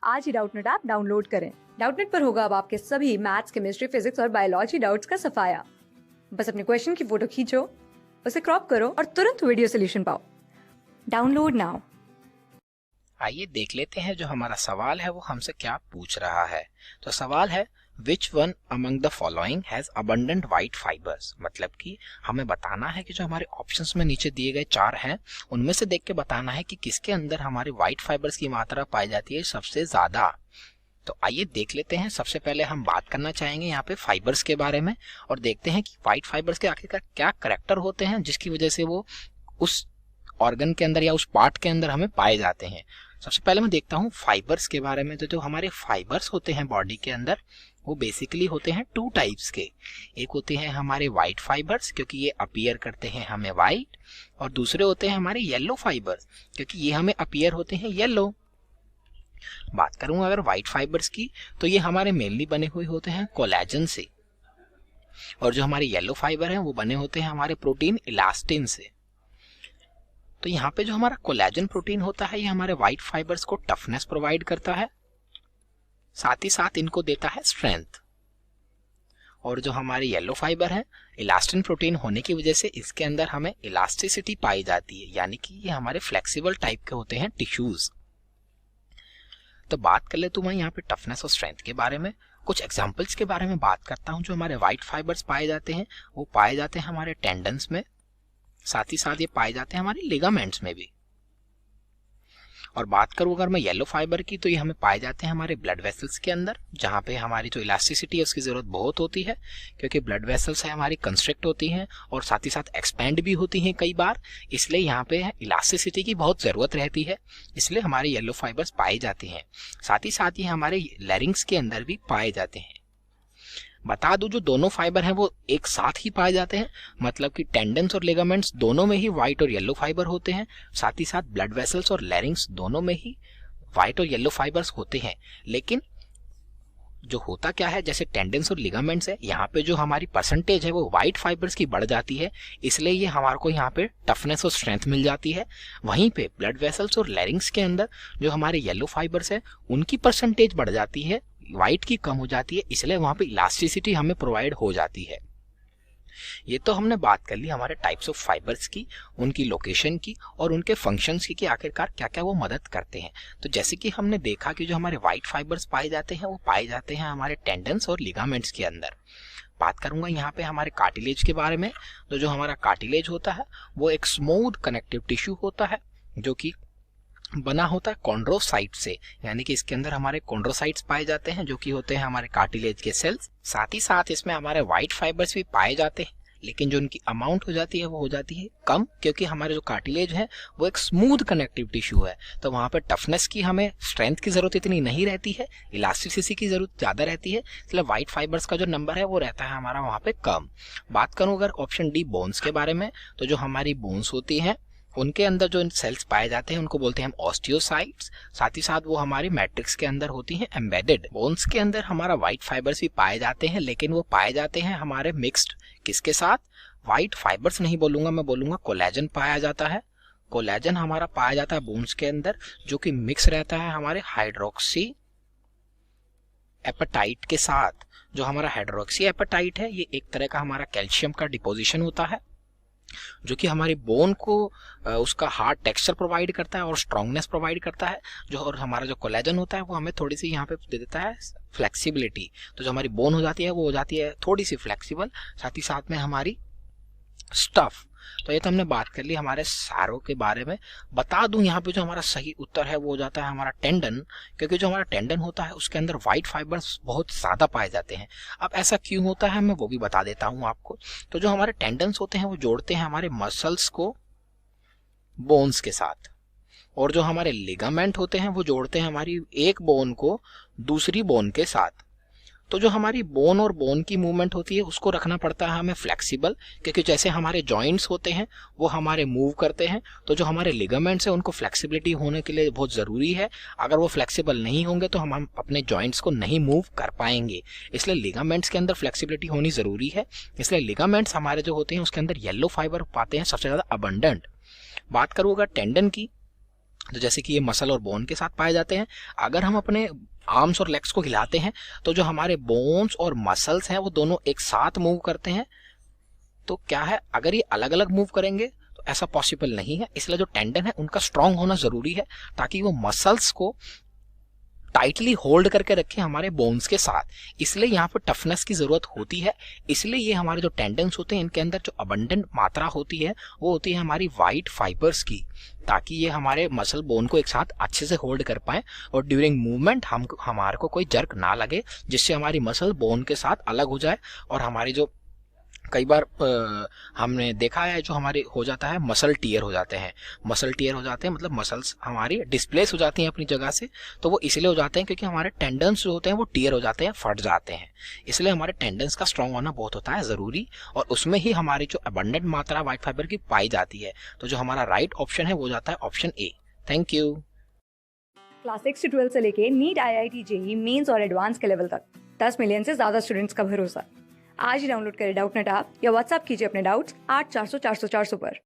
आज ही Doubtnut app download करें। Doubtnut पर होगा अब आपके सभी मैथ्स, केमिस्ट्री, फिजिक्स और बायोलॉजी डाउट्स का सफाया। बस अपने क्वेश्चन की फोटो खींचो, उसे क्रॉप करो और तुरंत वीडियो सोल्यूशन पाओ। Download now. आइए देख लेते हैं जो हमारा सवाल है वो हमसे क्या पूछ रहा है। तो सवाल है which one among the following has abundant white fibres. मतलब कि हमें बताना है कि जो हमारे ऑप्शंस में नीचे दिए गए 4 हैं उनमें से देख के बताना है कि किसके अंदर हमारे व्हाइट फाइबर्स की मात्रा पाई जाती है सबसे ज्यादा। तो आइए देख लेते हैं। सबसे पहले हम बात करना चाहेंगे यहाँ पे फाइबर्स के बारे में और देखते हैं कि व्हाइट फाइबर्स के आखिरकार क्या करैक्टर होते हैं जिसकी वजह से वो उस ऑर्गन के अंदर या उस पार्ट के अंदर हमें पाए जाते हैं। सबसे पहले मैं देखता हूँ फाइबर्स के बारे में। तो जो हमारे फाइबर्स होते हैं बॉडी के अंदर वो बेसिकली होते हैं 2 टाइप्स के। एक होते हैं हमारे व्हाइट फाइबर्स क्योंकि ये अपीयर करते हैं हमें व्हाइट, और दूसरे होते हैं हमारे येलो फाइबर्स क्योंकि ये हमें अपीयर होते हैं येलो। बात करूं अगर व्हाइट फाइबर्स की तो ये हमारे मेनली बने हुए होते हैं कोलेजन से, और जो हमारे येलो फाइबर हैं वो बने होते हैं हमारे प्रोटीन इलास्टिन से। तो यहाँ पे जो हमारा कोलेजन प्रोटीन होता है ये हमारे व्हाइट फाइबर्स को टफनेस प्रोवाइड करता है, साथ ही साथ इनको देता है स्ट्रेंथ। और जो हमारे येलो फाइबर है इलास्टिन प्रोटीन होने की वजह से इसके अंदर हमें इलास्टिसिटी पाई जाती है, यानी कि ये हमारे फ्लेक्सिबल टाइप के होते हैं टिश्यूज। तो बात कर ले तो मैं यहाँ पे टफनेस और स्ट्रेंथ के बारे में कुछ एग्जांपल्स के बारे में बात करता हूँ। जो हमारे व्हाइट फाइबर्स पाए जाते हैं वो पाए जाते हैं हमारे टेंडन्स में, साथ ही साथ ये पाए जाते हैं हमारे लिगामेंट्स में भी। और बात करूं अगर मैं येलो फाइबर की तो ये हमें पाए जाते हैं हमारे ब्लड वेसल्स के अंदर, जहां पे हमारी जो इलास्टिसिटी है उसकी जरूरत बहुत होती है क्योंकि ब्लड वेसल्स है हमारी कंस्ट्रिक्ट होती हैं और साथ ही साथ एक्सपेंड भी होती हैं कई बार, इसलिए यहाँ पे इलास्टिसिटी की बहुत जरूरत रहती है, इसलिए हमारे येलो फाइबर्स पाए जाते हैं। साथ ही साथ ये हमारे लैरिंग्स के अंदर भी पाए जाते हैं। बता दूं जो दोनों फाइबर हैं वो एक साथ ही पाए जाते हैं, मतलब कि टेंडन्स और लिगामेंट्स दोनों में ही व्हाइट और येलो फाइबर होते हैं, साथ ही साथ ब्लड वेसल्स और लैरिंग्स दोनों में ही व्हाइट और येलो फाइबर्स होते हैं। लेकिन जो होता क्या है, जैसे टेंडन्स और लिगामेंट्स है यहाँ पे जो हमारी परसेंटेज है वो व्हाइट फाइबर्स की बढ़ जाती है, इसलिए ये हमारे को यहाँ पे टफनेस और स्ट्रेंथ मिल जाती है। वहीं पे ब्लड वेसल्स और लैरिंग्स के अंदर जो हमारे येलो फाइबर्स है उनकी परसेंटेज बढ़ जाती है, व्हाइट की कम हो जाती है, इसलिए वहां पे इलास्टिसिटी हमें प्रोवाइड हो जाती है। ये तो हमने बात कर ली हमारे टाइप्स ऑफ फाइबर्स की, उनकी लोकेशन की और उनके फंक्शंस की कि आखिरकार क्या क्या वो मदद करते हैं। तो जैसे कि हमने देखा कि जो हमारे व्हाइट फाइबर्स पाए जाते हैं वो पाए जाते हैं हमारे टेंडन्स और लिगामेंट्स के अंदर। बात करूंगा यहाँ पे हमारे कार्टिलेज के बारे में। तो जो हमारा कार्टिलेज होता है वो एक स्मूथ कनेक्टिव टिश्यू होता है जो कि बना होता है कॉन्ड्रोसाइट से, यानी कि इसके अंदर हमारे कॉन्ड्रोसाइट्स पाए जाते हैं जो कि होते हैं हमारे कार्टिलेज के सेल्स। साथ ही साथ इसमें हमारे व्हाइट फाइबर्स भी पाए जाते हैं, लेकिन जो उनकी अमाउंट हो जाती है वो हो जाती है कम, क्योंकि हमारे जो कार्टिलेज है वो एक स्मूथ कनेक्टिव टिश्यू है, तो वहां पर टफनेस की हमें स्ट्रेंथ की जरूरत इतनी नहीं रहती है, इलास्टिसिटी की जरूरत ज्यादा रहती है, इसलिए व्हाइट फाइबर्स का जो नंबर है वो रहता है हमारा वहां पे कम। बात करूं अगर ऑप्शन डी बोन्स के बारे में, तो जो हमारी बोन्स होती है उनके अंदर जो सेल्स पाए जाते हैं उनको बोलते हैं हम ऑस्टियोसाइट्स। साथ ही साथ वो हमारी मैट्रिक्स के अंदर होती हैं एम्बेडेड। बोन्स के अंदर हमारा व्हाइट फाइबर्स भी पाए जाते हैं, लेकिन वो पाए जाते हैं हमारे मिक्स्ड, किसके साथ, व्हाइट फाइबर्स नहीं बोलूंगा, मैं बोलूंगा कोलेजन पाया जाता है। कोलेजन हमारा पाया जाता है बोन्स के अंदर जो कि मिक्स रहता है हमारे हाइड्रोक्सी एपेटाइट के साथ। जो हमारा हाइड्रोक्सी एपेटाइट है ये एक तरह का हमारा कैल्शियम का डिपोजिशन होता है जो कि हमारे बोन को उसका हार्ड टेक्सचर प्रोवाइड करता है और स्ट्रांगनेस प्रोवाइड करता है। जो और हमारा जो कोलेजन होता है वो हमें थोड़ी सी यहाँ पे दे देता है फ्लेक्सिबिलिटी। तो जो हमारी बोन हो जाती है वो हो जाती है थोड़ी सी फ्लेक्सिबल, साथ ही साथ में हमारी स्टफ। तो ये तो हमने बात कर ली हमारे सारों के बारे में। बता दूं यहाँ पे जो हमारा सही उत्तर है वो हो जाता है हमारा टेंडन, क्योंकि जो हमारा टेंडन होता है उसके अंदर व्हाइट फाइबर्स बहुत ज्यादा पाए जाते हैं। अब ऐसा क्यों होता है मैं वो भी बता देता हूँ आपको। तो जो हमारे टेंडन्स होते हैं वो जोड़ते हैं हमारे मसल्स को बोन्स के साथ, और जो हमारे लिगामेंट होते हैं वो जोड़ते हैं हमारी एक बोन को दूसरी बोन के साथ। तो जो हमारी बोन और बोन की मूवमेंट होती है उसको रखना पड़ता है हमें फ्लेक्सिबल, क्योंकि जैसे हमारे जॉइंट्स होते हैं वो हमारे मूव करते हैं, तो जो हमारे लिगामेंट्स हैं उनको फ्लेक्सिबिलिटी होने के लिए बहुत ज़रूरी है। अगर वो फ्लेक्सिबल नहीं होंगे तो हम अपने जॉइंट्स को नहीं मूव कर पाएंगे, इसलिए लिगामेंट्स के अंदर फ्लेक्सिबिलिटी होनी ज़रूरी है। इसलिए लिगामेंट्स हमारे जो होते हैं उसके अंदर येलो फाइबर पाते हैं सबसे ज़्यादा अबंडेंट। बात करूँ अगर टेंडन की, तो जैसे कि ये मसल और बोन के साथ पाए जाते हैं। अगर हम अपने आर्म्स और लेग्स को हिलाते हैं तो जो हमारे बोन्स और मसल्स हैं वो दोनों एक साथ मूव करते हैं। तो क्या है, अगर ये अलग अलग मूव करेंगे तो ऐसा पॉसिबल नहीं है। इसलिए जो टेंडन है उनका स्ट्रांग होना जरूरी है ताकि वो मसल्स को टाइटली होल्ड करके रखें हमारे बोन्स के साथ। इसलिए यहाँ पर टफनेस की जरूरत होती है। इसलिए ये हमारे जो टेंडन्स होते हैं इनके अंदर जो अबंडेंट मात्रा होती है वो होती है हमारी वाइट फाइबर्स की, ताकि ये हमारे मसल बोन को एक साथ अच्छे से होल्ड कर पाए और ड्यूरिंग मूवमेंट हमारे को कोई जर्क ना लगे, जिससे हमारी मसल बोन के साथ अलग हो जाए। और हमारी जो कई बार हमने देखा है जो हमारे हो जाता है मसल टीयर हो जाते हैं। मसल टीयर हो जाते हैं मतलब मसल्स हमारी डिस्प्लेस हो जाती हैं अपनी जगह से। तो वो इसलिए हो जाते हैं क्योंकि हमारे टेंडन्स जो होते हैं वो टीयर हो जाते हैं, फट जाते हैं। इसलिए हमारे टेंडन्स का स्ट्रांग होना बहुत होता है ज़रूरी, और उसमें ही हमारी जो अबंडेंट मात्रा वाइट फाइबर की पाई जाती है। तो जो हमारा राइट ऑप्शन है वो जाता है option A. Thank you. Class 6 से 12 से लेके नीट, IIT, JEE मेंस और एडवांस के लेवल तक 10 मिलियन से ज्यादा स्टूडेंट्स का भरोसा। आज ही डाउनलोड करें डाउटनेट ऐप या व्हाट्सएप कीजिए अपने डाउट्स 8400 400 400 पर।